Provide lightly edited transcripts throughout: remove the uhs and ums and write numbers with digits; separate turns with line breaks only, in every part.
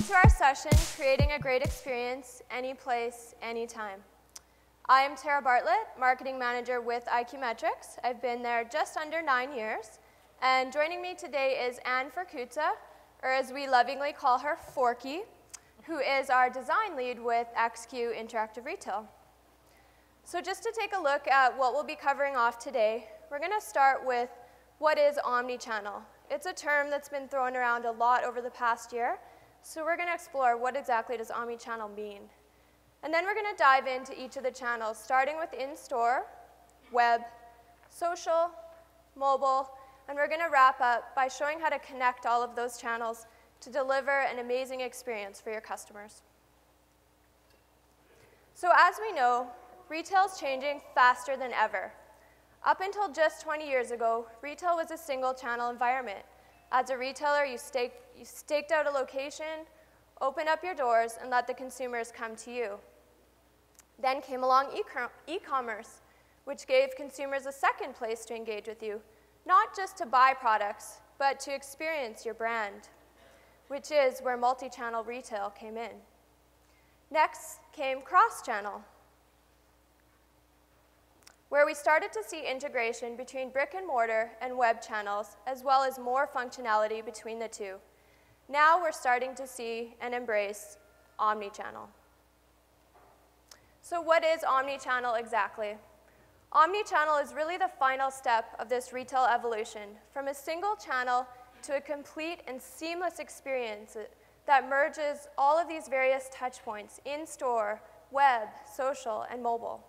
to our session, Creating a Great Experience, Any Place, Anytime. I am Tara Bartlett, Marketing Manager with IQ Metrics. I've been there just under 9 years. And joining me today is Anne Forkutza, or as we lovingly call her, Forky, who is our design lead with XQ Interactive Retail. So just to take a look at what we'll be covering off today, we're going to start with what is omnichannel. It's a term that's been thrown around a lot over the past year, so we're going to explore what exactly does omnichannel mean. And then we're going to dive into each of the channels, starting with in-store, web, social, mobile, and we're going to wrap up by showing how to connect all of those channels to deliver an amazing experience for your customers. So as we know, retail is changing faster than ever. Up until just 20 years ago, retail was a single-channel environment. As a retailer, you staked out a location, opened up your doors, and let the consumers come to you. Then came along e-commerce, which gave consumers a second place to engage with you, not just to buy products, but to experience your brand, which is where multi-channel retail came in. Next came cross-channel, where we started to see integration between brick and mortar and web channels, as well as more functionality between the two. Now we're starting to see and embrace omnichannel. So what is omnichannel exactly? Omnichannel is really the final step of this retail evolution, from a single channel to a complete and seamless experience that merges all of these various touch points in-store, web, social, and mobile.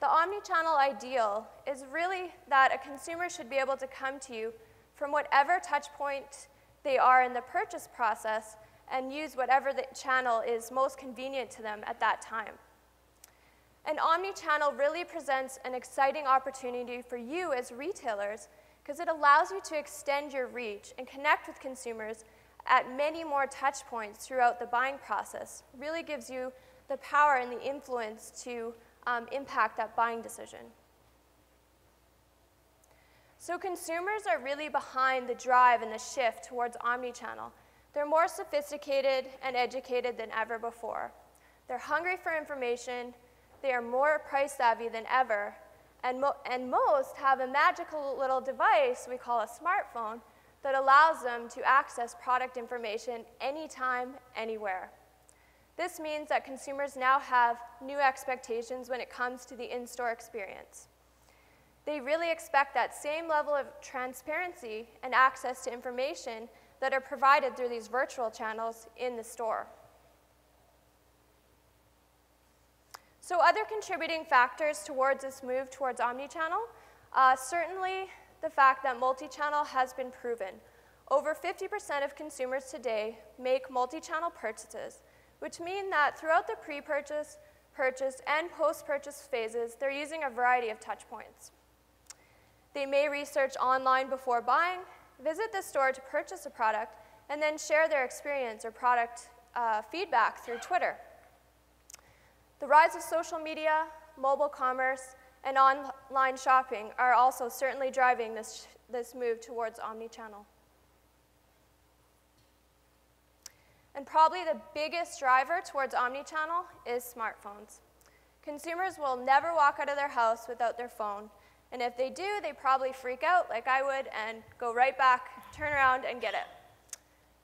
The omnichannel ideal is really that a consumer should be able to come to you from whatever touch point they are in the purchase process and use whatever the channel is most convenient to them at that time. And omnichannel really presents an exciting opportunity for you as retailers because it allows you to extend your reach and connect with consumers at many more touch points throughout the buying process. It really gives you the power and the influence to impact that buying decision. So consumers are really behind the drive and the shift towards omnichannel. They're more sophisticated and educated than ever before. They're hungry for information. They are more price savvy than ever. And most have a magical little device we call a smartphone that allows them to access product information anytime, anywhere. This means that consumers now have new expectations when it comes to the in-store experience. They really expect that same level of transparency and access to information that are provided through these virtual channels in the store. So other contributing factors towards this move towards omnichannel, certainly the fact that multi-channel has been proven. Over 50% of consumers today make multi-channel purchases, which mean that throughout the pre-purchase, purchase, and post-purchase phases, they're using a variety of touch points. They may research online before buying, visit the store to purchase a product, and then share their experience or product feedback through Twitter. The rise of social media, mobile commerce, and online shopping are also certainly driving this move towards omnichannel. And probably the biggest driver towards omnichannel is smartphones. Consumers will never walk out of their house without their phone. And if they do, they probably freak out like I would and go right back, turn around, and get it.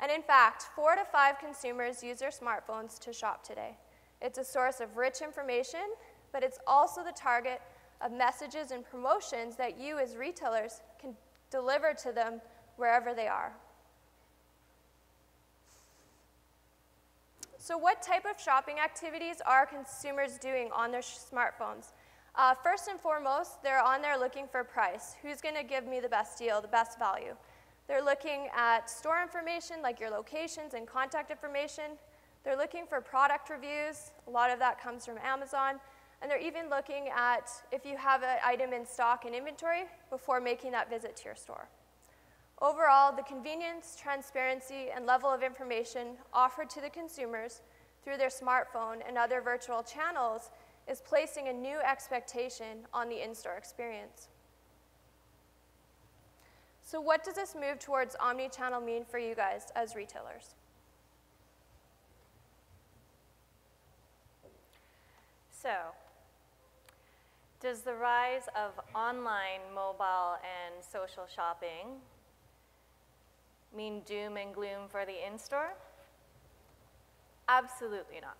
And in fact, 4 to 5 consumers use their smartphones to shop today. It's a source of rich information, but it's also the target of messages and promotions that you as retailers can deliver to them wherever they are. So what type of shopping activities are consumers doing on their smartphones? First and foremost, they're on there looking for price. Who's going to give me the best deal, the best value? They're looking at store information, like your locations and contact information. They're looking for product reviews. A lot of that comes from Amazon. And they're even looking at if you have an item in stock and inventory before making that visit to your store. Overall, the convenience, transparency, and level of information offered to the consumers through their smartphone and other virtual channels is placing a new expectation on the in-store experience. So what does this move towards omni-channel mean for you guys as retailers?
So, does the rise of online, mobile, and social shopping mean doom and gloom for the in-store? Absolutely not.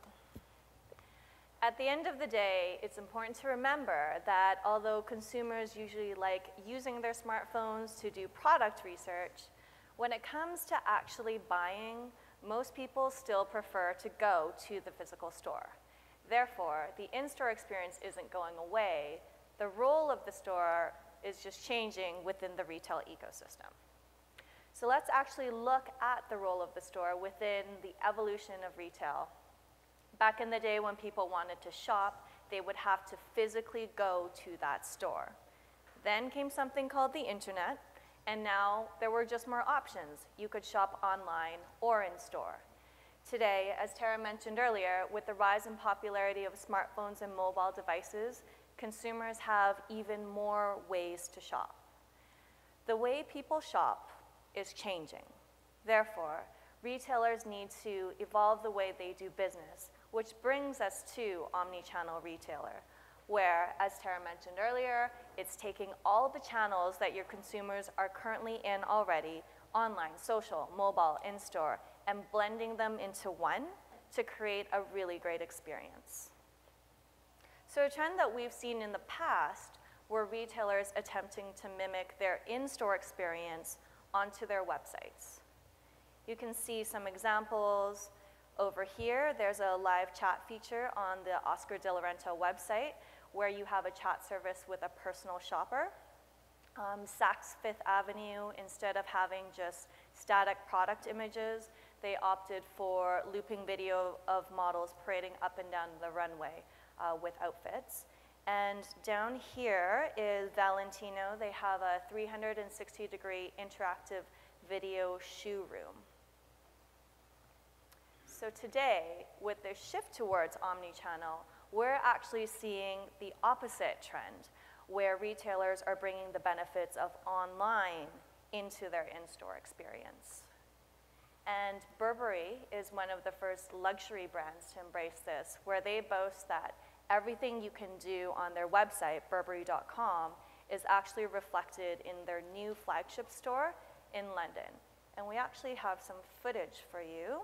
At the end of the day, it's important to remember that although consumers usually like using their smartphones to do product research, when it comes to actually buying, most people still prefer to go to the physical store. Therefore, the in-store experience isn't going away. The role of the store is just changing within the retail ecosystem. So let's actually look at the role of the store within the evolution of retail. Back in the day when people wanted to shop, they would have to physically go to that store. Then came something called the internet, and now there were just more options. You could shop online or in store. Today, as Tara mentioned earlier, with the rise in popularity of smartphones and mobile devices, consumers have even more ways to shop. The way people shop is changing. Therefore, retailers need to evolve the way they do business, which brings us to omni-channel retailer, where, as Tara mentioned earlier, it's taking all the channels that your consumers are currently in already, online, social, mobile, in-store, and blending them into one to create a really great experience. So a trend that we've seen in the past were retailers attempting to mimic their in-store experience onto their websites. You can see some examples. Over here, there's a live chat feature on the Oscar de la Renta website where you have a chat service with a personal shopper. Saks Fifth Avenue, instead of having just static product images, they opted for looping video of models parading up and down the runway with outfits. And down here is Valentino. They have a 360-degree interactive video shoe room. So today, with the shift towards omni-channel, we're actually seeing the opposite trend, where retailers are bringing the benefits of online into their in-store experience. And Burberry is one of the first luxury brands to embrace this, where they boast that everything you can do on their website, Burberry.com, is actually reflected in their new flagship store in London. And we actually have some footage for you.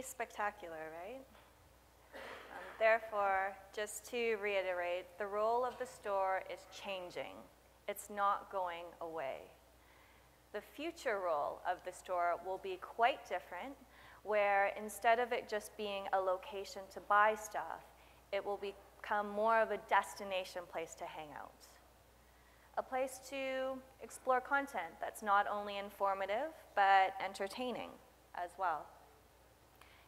Spectacular, right? Therefore, just to reiterate, the role of the store is changing. It's not going away. The future role of the store will be quite different, where instead of it just being a location to buy stuff, it will become more of a destination place to hang out. A place to explore content that's not only informative, but entertaining as well.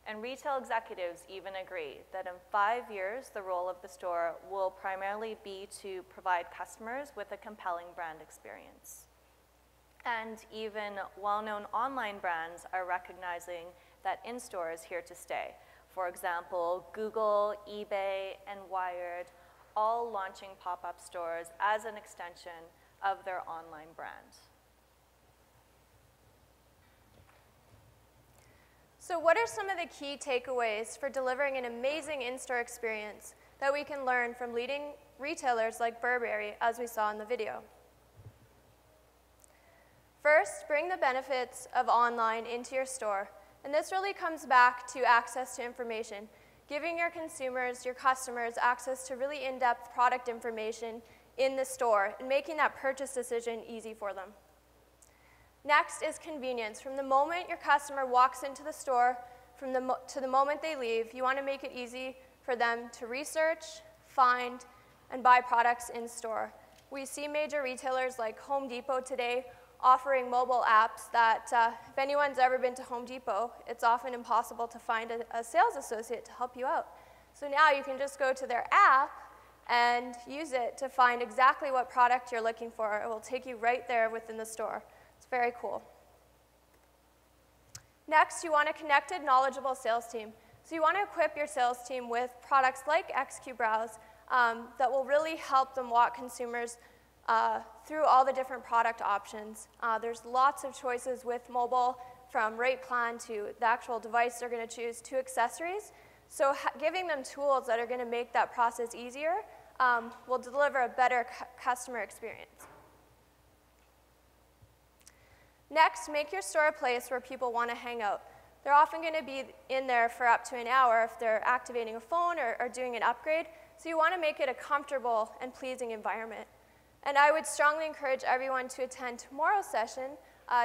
And retail executives even agree that in 5 years, the role of the store will primarily be to provide customers with a compelling brand experience. And even well-known online brands are recognizing that in-store is here to stay. For example, Google, eBay, and Wired, all launching pop-up stores as an extension of their online brand.
So what are some of the key takeaways for delivering an amazing in-store experience that we can learn from leading retailers like Burberry, as we saw in the video? First, bring the benefits of online into your store. And this really comes back to access to information, giving your consumers, your customers, access to really in-depth product information in the store and making that purchase decision easy for them. Next is convenience. From the moment your customer walks into the store to the moment they leave, you want to make it easy for them to research, find, and buy products in store. We see major retailers like Home Depot today offering mobile apps that if anyone's ever been to Home Depot, it's often impossible to find a sales associate to help you out. So now you can just go to their app and use it to find exactly what product you're looking for. It will take you right there within the store. It's very cool. Next, you want a connected, knowledgeable sales team. So you want to equip your sales team with products like XQ Browse that will really help them walk consumers through all the different product options. There's lots of choices with mobile, from rate plan to the actual device they're going to choose to accessories. So giving them tools that are going to make that process easier will deliver a better customer experience. Next, make your store a place where people want to hang out. They're often going to be in there for up to an hour if they're activating a phone or doing an upgrade. So you want to make it a comfortable and pleasing environment. And I would strongly encourage everyone to attend tomorrow's session,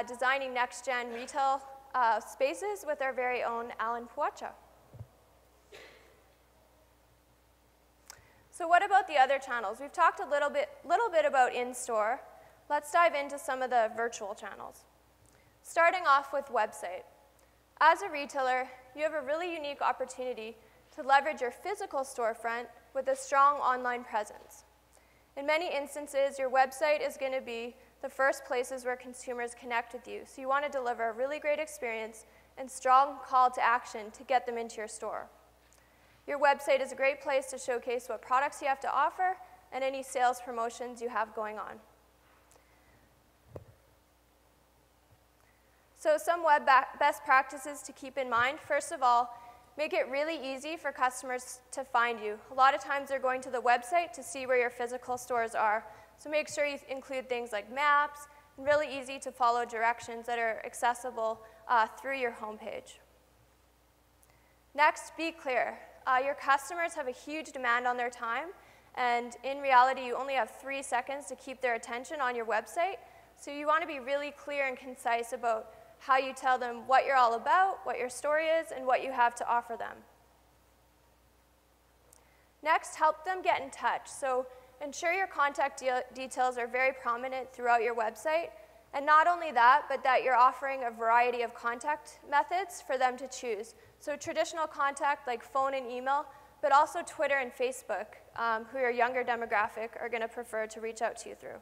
Designing Next-Gen Retail Spaces, with our very own Alan Puacha. So what about the other channels? We've talked a little bit about in-store. Let's dive into some of the virtual channels. Starting off with website. As a retailer, you have a really unique opportunity to leverage your physical storefront with a strong online presence. In many instances, your website is going to be the first places where consumers connect with you. So you want to deliver a really great experience and strong call to action to get them into your store. Your website is a great place to showcase what products you have to offer and any sales promotions you have going on. So some web best practices to keep in mind. First of all, make it really easy for customers to find you. A lot of times they're going to the website to see where your physical stores are. So make sure you include things like maps and really easy to follow directions that are accessible through your homepage. Next, be clear. Your customers have a huge demand on their time, and in reality, you only have 3 seconds to keep their attention on your website. So you want to be really clear and concise about how you tell them what you're all about, what your story is, and what you have to offer them. Next, help them get in touch. So ensure your contact details are very prominent throughout your website. And not only that, but that you're offering a variety of contact methods for them to choose. So traditional contact like phone and email, but also Twitter and Facebook, who your younger demographic are going to prefer to reach out to you through.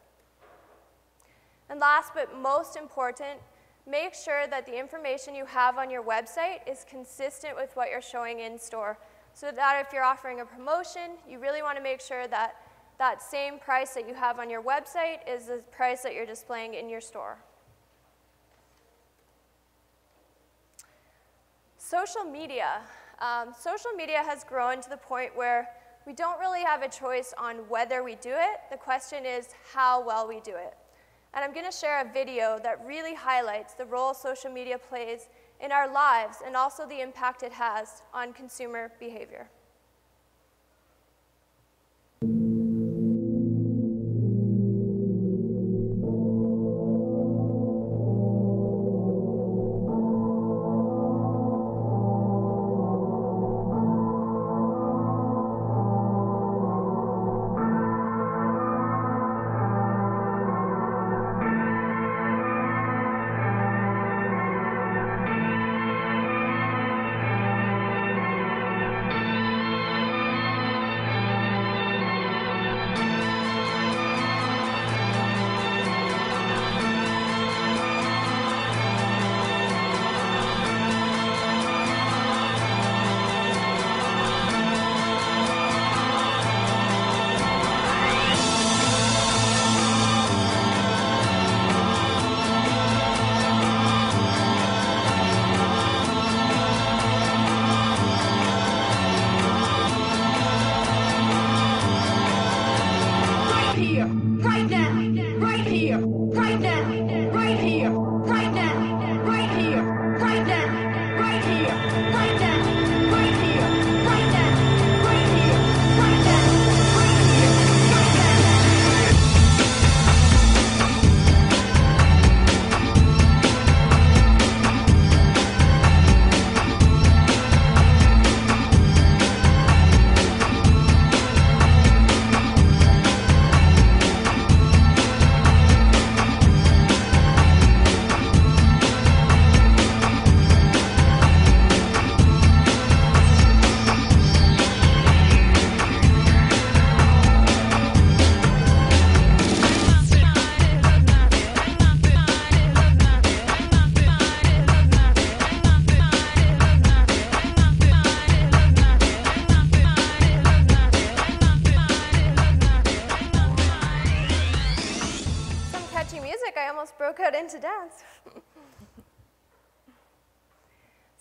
And last but most important, make sure that the information you have on your website is consistent with what you're showing in store. So that if you're offering a promotion, you really want to make sure that that same price that you have on your website is the price that you're displaying in your store. Social media. Social media has grown to the point where we don't really have a choice on whether we do it. The question is how well we do it. And I'm going to share a video that really highlights the role social media plays in our lives and also the impact it has on consumer behavior.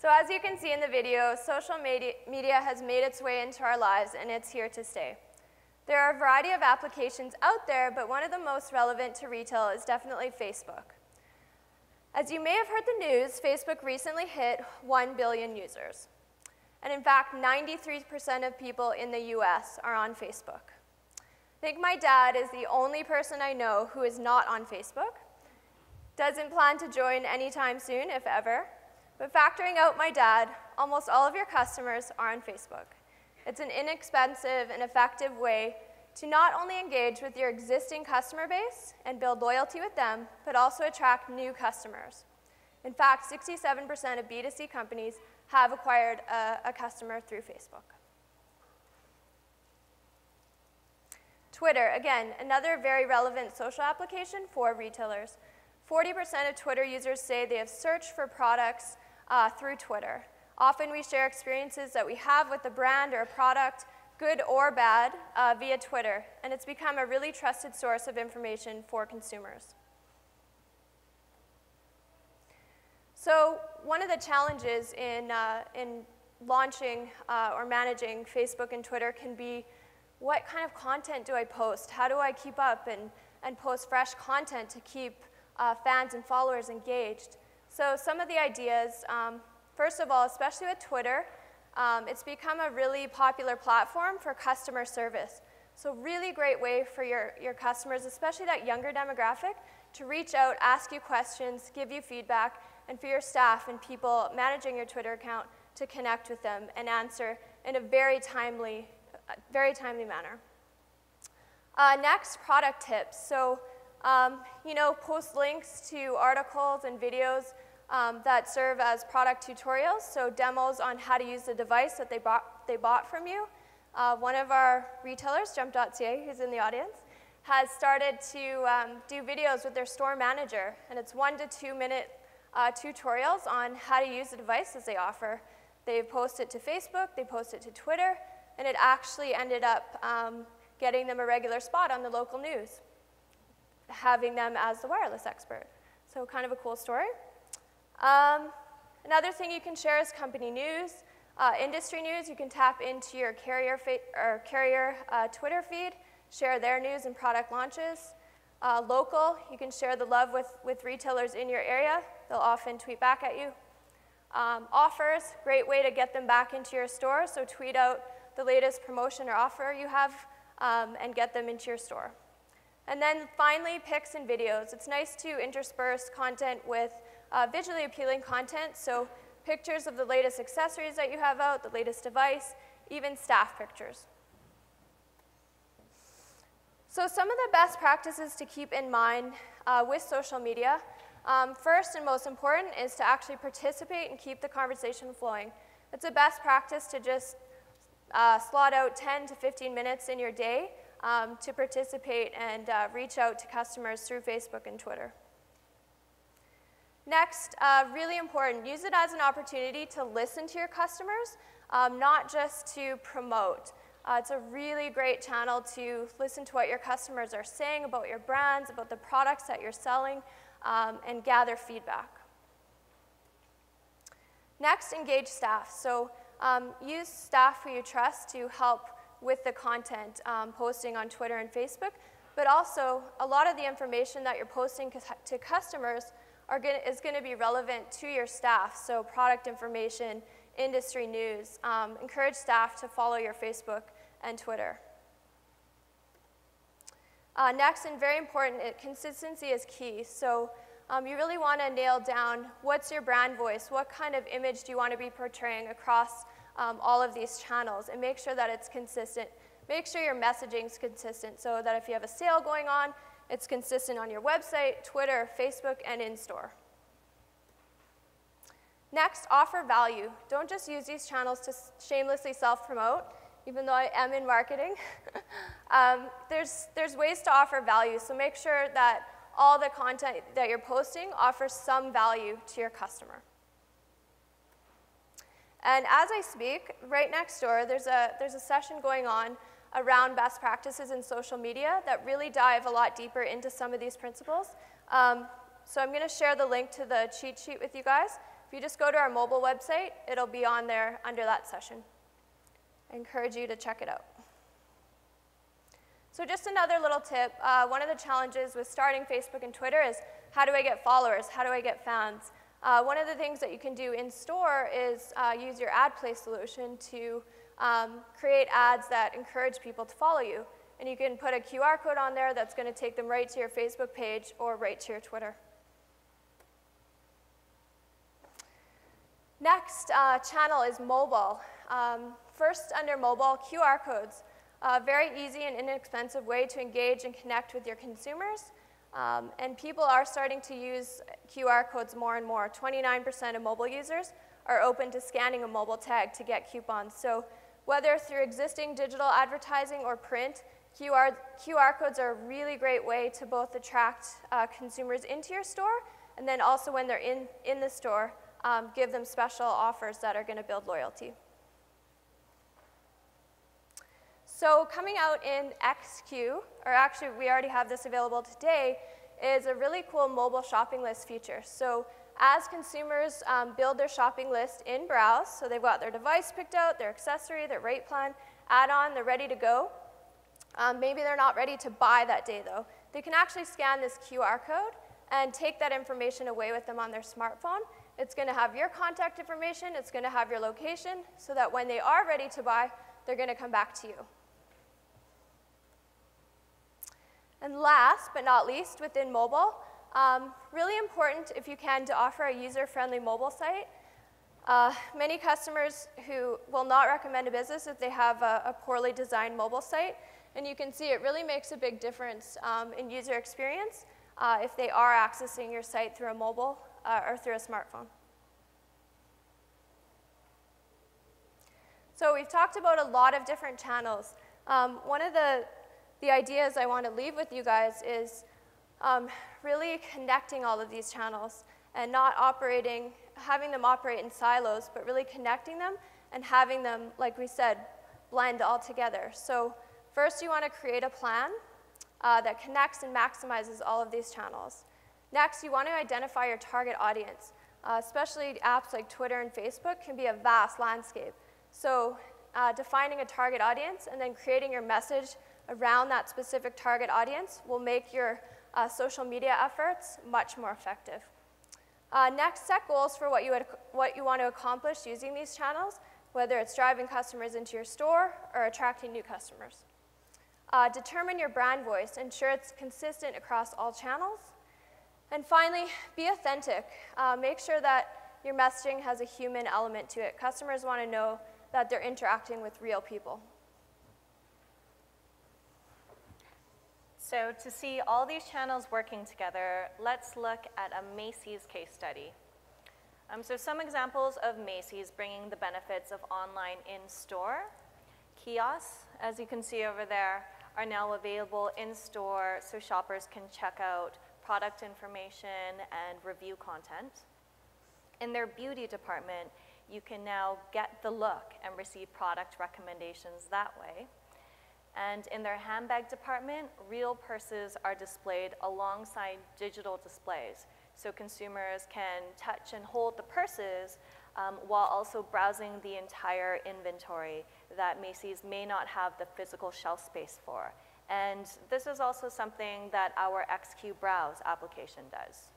So as you can see in the video, social media has made its way into our lives, and it's here to stay. There are a variety of applications out there, but one of the most relevant to retail is definitely Facebook. As you may have heard the news, Facebook recently hit 1 billion users. And in fact, 93% of people in the US are on Facebook. I think my dad is the only person I know who is not on Facebook. Doesn't plan to join anytime soon, if ever. But factoring out my dad, almost all of your customers are on Facebook. It's an inexpensive and effective way to not only engage with your existing customer base and build loyalty with them, but also attract new customers. In fact, 67% of B2C companies have acquired a customer through Facebook. Twitter, again, another very relevant social application for retailers. 40% of Twitter users say they have searched for products through Twitter. Often we share experiences that we have with a brand or a product, good or bad, via Twitter, and it's become a really trusted source of information for consumers. So one of the challenges in launching or managing Facebook and Twitter can be, what kind of content do I post? How do I keep up and post fresh content to keep fans and followers engaged? So some of the ideas, first of all, especially with Twitter, it's become a really popular platform for customer service. So really great way for your customers, especially that younger demographic, to reach out, ask you questions, give you feedback, and for your staff and people managing your Twitter account to connect with them and answer in a very timely manner. Next, product tips. So, post links to articles and videos that serve as product tutorials, so demos on how to use the device that they bought from you. One of our retailers, Jump.ca, who's in the audience, has started to do videos with their store manager, and it's 1 to 2 minute tutorials on how to use the devices they offer. They post it to Facebook, they post it to Twitter, and it actually ended up getting them a regular spot on the local news, having them as the wireless expert. So kind of a cool story. Another thing you can share is company news, industry news. You can tap into your carrier Twitter feed, share their news and product launches. Local, you can share the love with retailers in your area. They'll often tweet back at you. Offers, great way to get them back into your store. So tweet out the latest promotion or offer you have and get them into your store. And then finally, pics and videos. It's nice to intersperse content with visually appealing content, so pictures of the latest accessories that you have out, the latest device, even staff pictures. So some of the best practices to keep in mind with social media, first and most important is to actually participate and keep the conversation flowing. It's a best practice to just slot out 10 to 15 minutes in your day to participate and reach out to customers through Facebook and Twitter. Next, really important, use it as an opportunity to listen to your customers, not just to promote. It's a really great channel to listen to what your customers are saying about your brands, about the products that you're selling, and gather feedback. Next, engage staff. So use staff who you trust to help with the content posting on Twitter and Facebook, but also a lot of the information that you're posting to customers is going to be relevant to your staff, so product information, industry news. Encourage staff to follow your Facebook and Twitter. Next, and very important, consistency is key. So you really want to nail down what's your brand voice, what kind of image do you want to be portraying across all of these channels, and make sure that it's consistent. Make sure your messaging is consistent so that if you have a sale going on, it's consistent on your website, Twitter, Facebook, and in-store. Next, offer value. Don't just use these channels to shamelessly self-promote, even though I am in marketing. There's ways to offer value, so make sure that all the content that you're posting offers some value to your customer. And as I speak, right next door, there's a session going on around best practices in social media that really dive a lot deeper into some of these principles. So I'm going to share the link to the cheat sheet with you guys. If you just go to our mobile website, it'll be on there under that session. I encourage you to check it out. So just another little tip, one of the challenges with starting Facebook and Twitter is, how do I get followers? How do I get fans? One of the things that you can do in store is use your ad play solution to create ads that encourage people to follow you. And you can put a QR code on there that's going to take them right to your Facebook page or right to your Twitter. Next channel is mobile. First, under mobile, QR codes. A very easy and inexpensive way to engage and connect with your consumers. And people are starting to use QR codes more and more. 29% of mobile users are open to scanning a mobile tag to get coupons. So whether through existing digital advertising or print, QR codes are a really great way to both attract consumers into your store, and then also when they're in the store, give them special offers that are going to build loyalty. So coming out in XQ, or actually we already have this available today, is a really cool mobile shopping list feature. So as consumers build their shopping list in Browse, so they've got their device picked out, their accessory, their rate plan, add-on, they're ready to go. Maybe they're not ready to buy that day though. They can actually scan this QR code and take that information away with them on their smartphone. It's going to have your contact information, it's going to have your location, so that when they are ready to buy, they're going to come back to you. And last but not least, within mobile, really important if you can to offer a user-friendly mobile site. Many customers who will not recommend a business if they have a poorly designed mobile site, and you can see it really makes a big difference in user experience if they are accessing your site through a mobile or through a smartphone. So we've talked about a lot of different channels. One of the ideas I want to leave with you guys is really connecting all of these channels and not having them operate in silos, but really connecting them and having them, like we said, blend all together. So first you want to create a plan that connects and maximizes all of these channels. Next, you want to identify your target audience. Especially apps like Twitter and Facebook can be a vast landscape. So defining a target audience and then creating your message around that specific target audience will make your social media efforts much more effective. Next, set goals for what you want to accomplish using these channels, whether it's driving customers into your store or attracting new customers. Determine your brand voice. Ensure it's consistent across all channels. And finally, be authentic. Make sure that your messaging has a human element to it. Customers want to know that they're interacting with real people.
So to see all these channels working together, let's look at a Macy's case study. So some examples of Macy's bringing the benefits of online in-store. Kiosks, as you can see over there, are now available in-store so shoppers can check out product information and review content. In their beauty department, you can now get the look and receive product recommendations that way. And in their handbag department, real purses are displayed alongside digital displays, so consumers can touch and hold the purses while also browsing the entire inventory that Macy's may not have the physical shelf space for. And this is also something that our XQ Browse application does.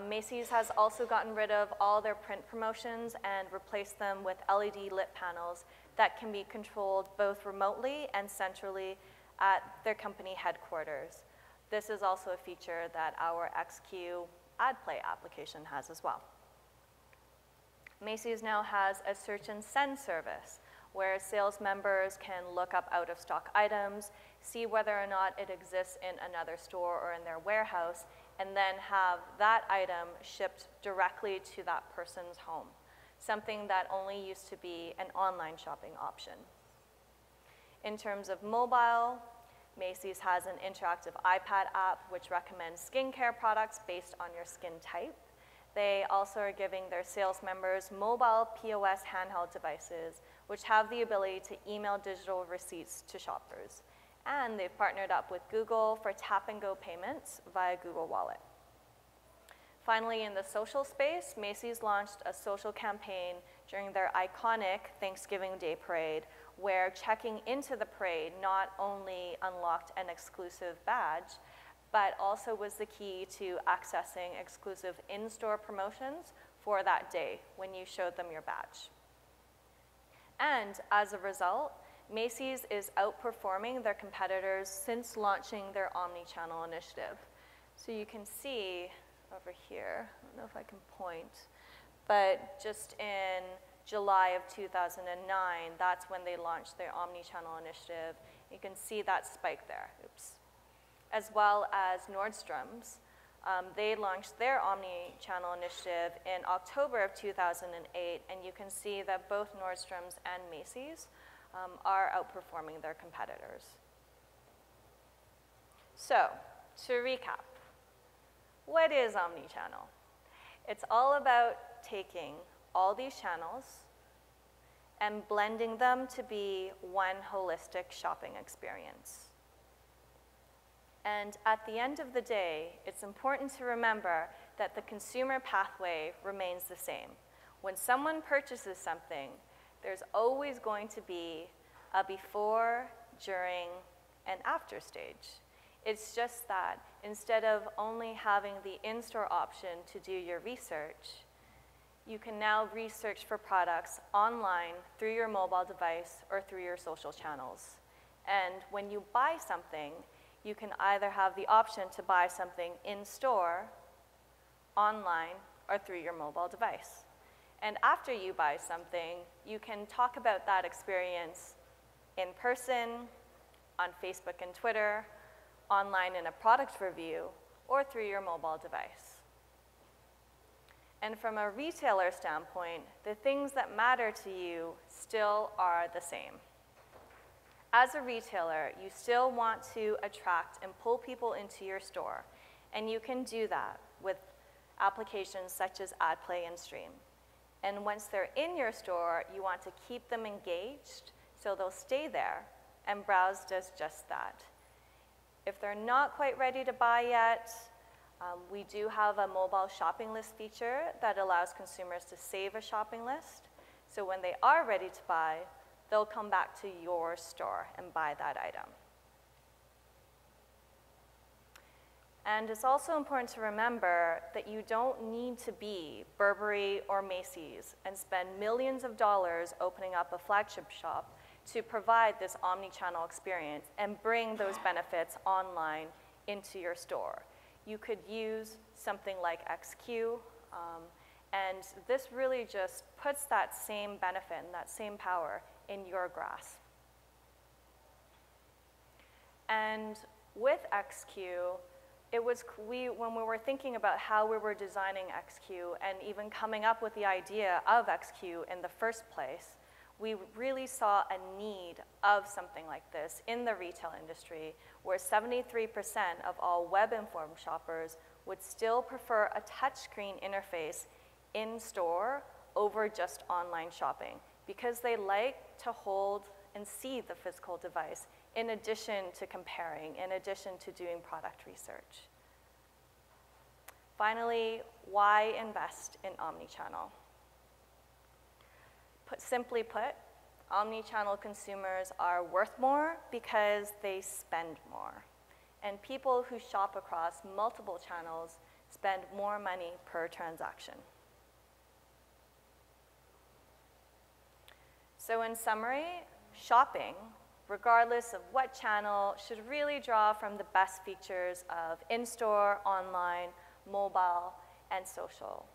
Macy's has also gotten rid of all their print promotions and replaced them with LED lit panels that can be controlled both remotely and centrally at their company headquarters. This is also a feature that our XQ AdPlay application has as well. Macy's now has a search and send service where sales members can look up out-of-stock items, see whether or not it exists in another store or in their warehouse, and then have that item shipped directly to that person's home, something that only used to be an online shopping option. In terms of mobile, Macy's has an interactive iPad app which recommends skincare products based on your skin type. They also are giving their sales members mobile POS handheld devices which have the ability to email digital receipts to shoppers. And they've partnered up with Google for tap-and-go payments via Google Wallet. Finally, in the social space, Macy's launched a social campaign during their iconic Thanksgiving Day Parade, where checking into the parade not only unlocked an exclusive badge, but also was the key to accessing exclusive in-store promotions for that day when you showed them your badge. And as a result, Macy's is outperforming their competitors since launching their omni-channel initiative. So you can see over here, I don't know if I can point, but just in July of 2009, that's when they launched their omni-channel initiative. You can see that spike there, oops. As well as Nordstrom's. They launched their omni-channel initiative in October of 2008, and you can see that both Nordstrom's and Macy's are outperforming their competitors. So, to recap, what is omni-channel? It's all about taking all these channels and blending them to be one holistic shopping experience. And at the end of the day, it's important to remember that the consumer pathway remains the same. When someone purchases something, there's always going to be a before, during, and after stage. It's just that instead of only having the in-store option to do your research, you can now research for products online through your mobile device or through your social channels. And when you buy something, you can either have the option to buy something in-store, online, or through your mobile device. And after you buy something, you can talk about that experience in person, on Facebook and Twitter, online in a product review, or through your mobile device. And from a retailer standpoint, the things that matter to you still are the same. As a retailer, you still want to attract and pull people into your store, and you can do that with applications such as AdPlay and Stream. And once they're in your store, you want to keep them engaged so they'll stay there, and Browse does just that. If they're not quite ready to buy yet, we do have a mobile shopping list feature that allows consumers to save a shopping list. So when they are ready to buy, they'll come back to your store and buy that item. And it's also important to remember that you don't need to be Burberry or Macy's and spend millions of dollars opening up a flagship shop to provide this omni-channel experience and bring those benefits online into your store. You could use something like XQ, and this really just puts that same benefit and that same power in your grasp. And with XQ, when we were thinking about how we were designing XQ and even coming up with the idea of XQ in the first place, we really saw a need of something like this in the retail industry, where 73% of all web-informed shoppers would still prefer a touchscreen interface in-store over just online shopping, because they like to hold and see the physical device in addition to comparing, in addition to doing product research. Finally, why invest in omnichannel? Simply put, omnichannel consumers are worth more because they spend more. And people who shop across multiple channels spend more money per transaction. So in summary, shopping, regardless of what channel, should really draw from the best features of in-store, online, mobile, and social.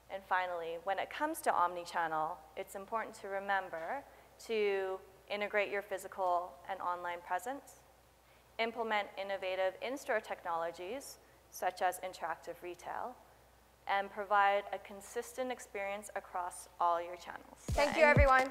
And finally, when it comes to omnichannel, it's important to remember to integrate your physical and online presence, implement innovative in-store technologies, such as interactive retail, and provide a consistent experience across all your channels.
Thank you, everyone.